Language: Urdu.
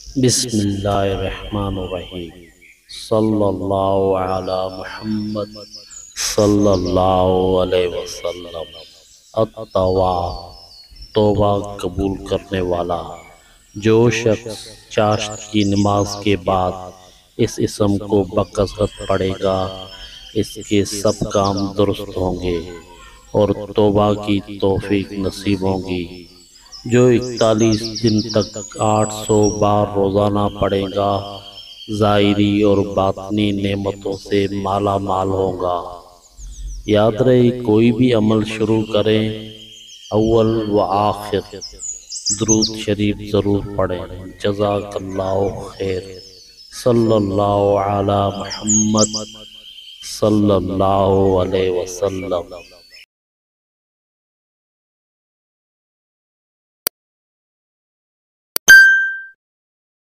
بسم اللہ الرحمن الرحیم۔ صلی اللہ علی محمد صلی اللہ علیہ وسلم۔ التواب، توبہ قبول کرنے والا۔ جو شخص چاشت کی نماز کے بعد اس اسم کو بکثرت پڑھے گا، اس کے سب کام درست ہوں گے اور توبہ کی توفیق نصیب ہوں گی۔ جو 41 دن تک 800 بار روزانہ پڑھے گا، ظاہری اور باطنی نعمتوں سے مالا مال ہوگا۔ یاد رہے، کوئی بھی عمل شروع کریں، اول و آخر درود شریف ضرور پڑھیں۔ جزاک اللہ خیر۔ صلی اللہ علی محمد صلی اللہ علیہ وسلم۔